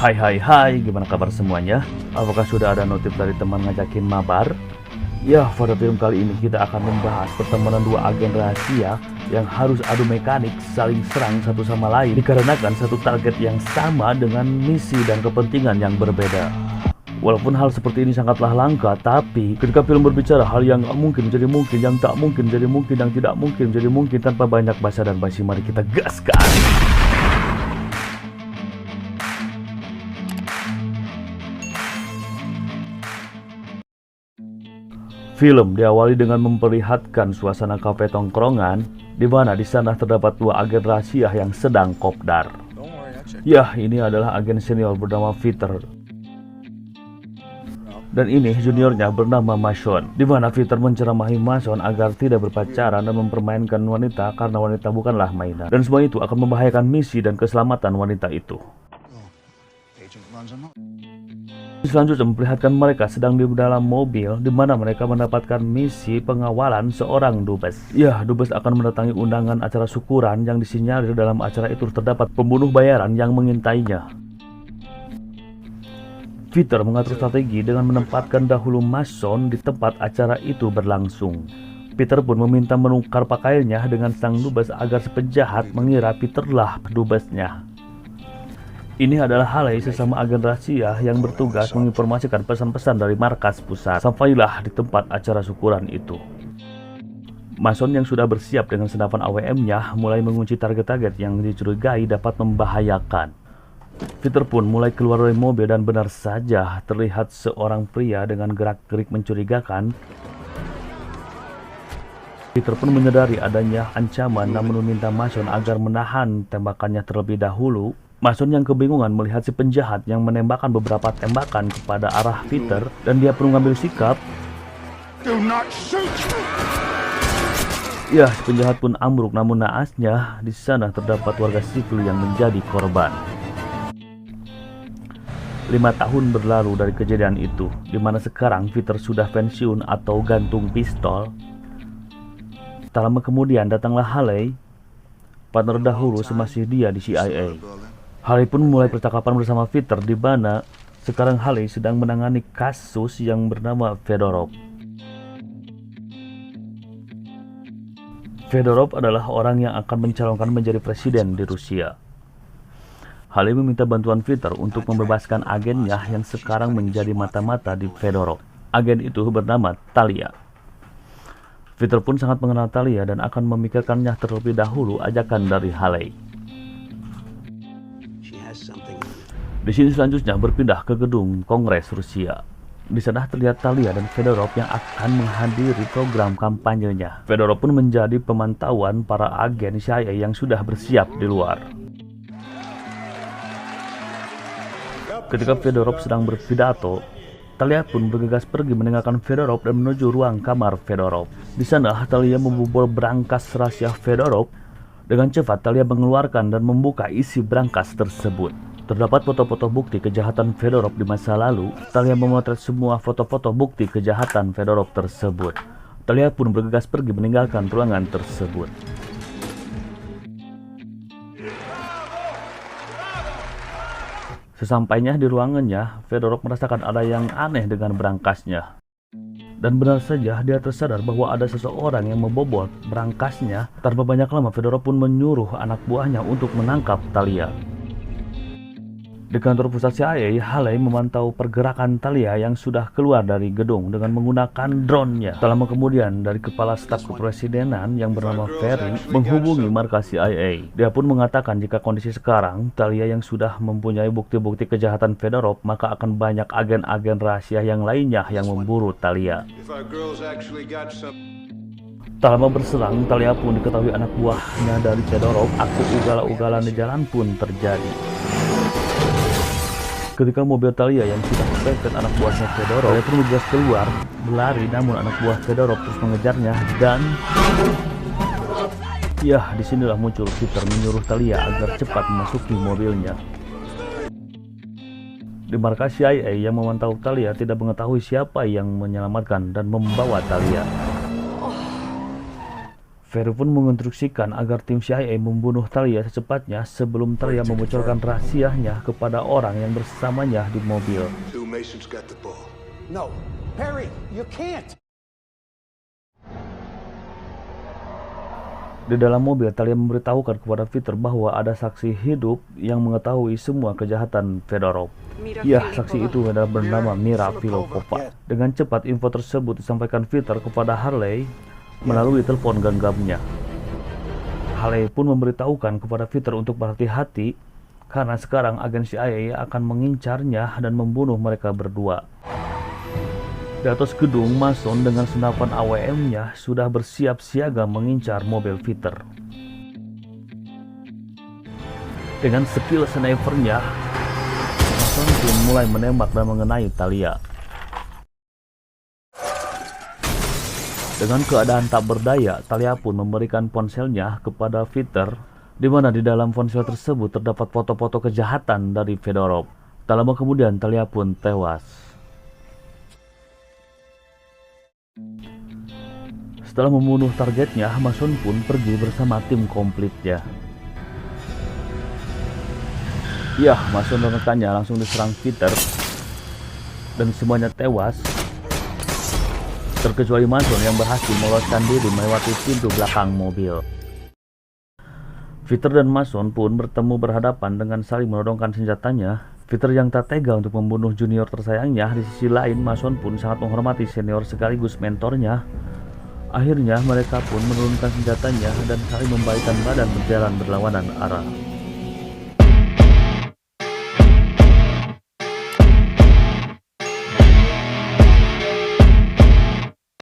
Hai, gimana kabar semuanya? Apakah sudah ada notif dari teman ngajakin mabar? Ya, pada film kali ini kita akan membahas pertemanan dua agen rahasia yang harus adu mekanik saling serang satu sama lain dikarenakan satu target yang sama dengan misi dan kepentingan yang berbeda. Walaupun hal seperti ini sangatlah langka, tapi ketika film berbicara hal yang mungkin menjadi mungkin, yang tak mungkin menjadi mungkin, yang tidak mungkin menjadi mungkin, tanpa banyak basa dan basi, mari kita gaskan! Film diawali dengan memperlihatkan suasana kafe tongkrongan, di mana di sana terdapat dua agen rahasia yang sedang kopdar. Ya, ini adalah agen senior bernama Peter, dan ini juniornya bernama Mason, di mana Peter menceramahi Mason agar tidak berpacaran dan mempermainkan wanita karena wanita bukanlah mainan, dan semua itu akan membahayakan misi dan keselamatan wanita itu. Selanjutnya memperlihatkan mereka sedang di dalam mobil, di mana mereka mendapatkan misi pengawalan seorang dubes. Ya, dubes akan mendatangi undangan acara syukuran yang disinyalir dalam acara itu terdapat pembunuh bayaran yang mengintainya. Peter mengatur strategi dengan menempatkan dahulu Mason di tempat acara itu berlangsung. Peter pun meminta menukar pakaiannya dengan sang dubes agar si penjahat mengira Peterlah dubesnya. Ini adalah Haley, sesama agen rahasia yang bertugas menginformasikan pesan-pesan dari markas pusat. Sampailah di tempat acara syukuran itu. Mason yang sudah bersiap dengan senapan AWM-nya mulai mengunci target-target yang dicurigai dapat membahayakan. Peter pun mulai keluar dari mobil dan benar saja terlihat seorang pria dengan gerak-gerik mencurigakan. Peter pun menyadari adanya ancaman namun meminta Mason agar menahan tembakannya terlebih dahulu. Mason yang kebingungan melihat si penjahat yang menembakkan beberapa tembakan kepada arah Peter dan dia pun mengambil sikap. Ya, si penjahat pun ambruk, namun naasnya di sana terdapat warga sipil yang menjadi korban. 5 tahun berlalu dari kejadian itu, di mana sekarang Peter sudah pensiun atau gantung pistol. Tak lama kemudian datanglah Haley, partner dahulu semasih dia di CIA. Haley pun mulai percakapan bersama Peter, di mana sekarang Haley sedang menangani kasus yang bernama Fedorov. Fedorov adalah orang yang akan mencalonkan menjadi presiden di Rusia. Haley meminta bantuan Peter untuk membebaskan agennya yang sekarang menjadi mata-mata di Fedorov. Agen itu bernama Talia. Peter pun sangat mengenal Talia dan akan memikirkannya terlebih dahulu ajakan dari Haley. Di sini selanjutnya berpindah ke gedung Kongres Rusia. Di sana terlihat Talia dan Fedorov yang akan menghadiri program kampanyenya. Fedorov pun menjadi pemantauan para agen CIA yang sudah bersiap di luar. Ketika Fedorov sedang berpidato, Talia pun bergegas pergi meninggalkan Fedorov dan menuju ruang kamar Fedorov. Di sana Talia membobol berangkas rahasia Fedorov. Dengan cepat Talia mengeluarkan dan membuka isi berangkas tersebut. Terdapat foto-foto bukti kejahatan Fedorov di masa lalu. Talia memotret semua foto-foto bukti kejahatan Fedorov tersebut. Talia pun bergegas pergi meninggalkan ruangan tersebut. Sesampainya di ruangannya, Fedorov merasakan ada yang aneh dengan berangkasnya. Dan benar saja dia tersadar bahwa ada seseorang yang membobol berangkasnya. Tanpa banyak lama, Fedorov pun menyuruh anak buahnya untuk menangkap Talia. Di kantor pusat CIA, Haley memantau pergerakan Talia yang sudah keluar dari gedung dengan menggunakan drone-nya. Tak lama kemudian, dari kepala staf kepresidenan yang bernama Ferry menghubungi markas CIA. Dia pun mengatakan jika kondisi sekarang, Talia yang sudah mempunyai bukti-bukti kejahatan Fedorov, maka akan banyak agen-agen rahasia yang lainnya yang memburu Talia. Tak lama berselang, Talia pun diketahui anak buahnya dari Fedorov. Aksi ugal-ugalan di jalan pun terjadi. Ketika mobil Talia yang sudah mempepet anak buahnya Fedorov, Talia pun bergegas keluar, berlari, namun anak buah Fedorov terus mengejarnya dan... Ya, disinilah muncul Peter menyuruh Talia agar cepat memasuki mobilnya. Di markas CIA yang memantau Talia tidak mengetahui siapa yang menyelamatkan dan membawa Talia. Ferry pun menginstruksikan agar tim CIA membunuh Talia secepatnya sebelum Talia membocorkan rahasianya kepada orang yang bersamanya di mobil. No, Perry, you can't. Di dalam mobil, Talia memberitahukan kepada Peter bahwa ada saksi hidup yang mengetahui semua kejahatan Fedorov. Ya, saksi itu adalah bernama Mira Filipova. Dengan cepat, info tersebut disampaikan Peter kepada Harley melalui telepon genggamnya. Harley pun memberitahukan kepada Peter untuk berhati-hati karena sekarang agen CIA akan mengincarnya dan membunuh mereka berdua. Di atas gedung, Mason dengan senapan AWM-nya sudah bersiap siaga mengincar mobil Peter. Dengan skill snipernya, Mason pun mulai menembak dan mengenai Talia. Dengan keadaan tak berdaya, Talia pun memberikan ponselnya kepada Peter, di mana di dalam ponsel tersebut terdapat foto-foto kejahatan dari Fedorov. Tak lama kemudian, Talia pun tewas. Setelah membunuh targetnya, Mason pun pergi bersama tim komplitnya. Ya, Mason dan rekannya langsung diserang Peter, dan semuanya tewas, terkecuali Mason yang berhasil meloloskan diri melewati pintu belakang mobil. Peter dan Mason pun bertemu berhadapan dengan saling menodongkan senjatanya. Peter yang tak tega untuk membunuh junior tersayangnya, di sisi lain Mason pun sangat menghormati senior sekaligus mentornya. Akhirnya mereka pun menurunkan senjatanya dan saling membalikkan badan berjalan berlawanan arah.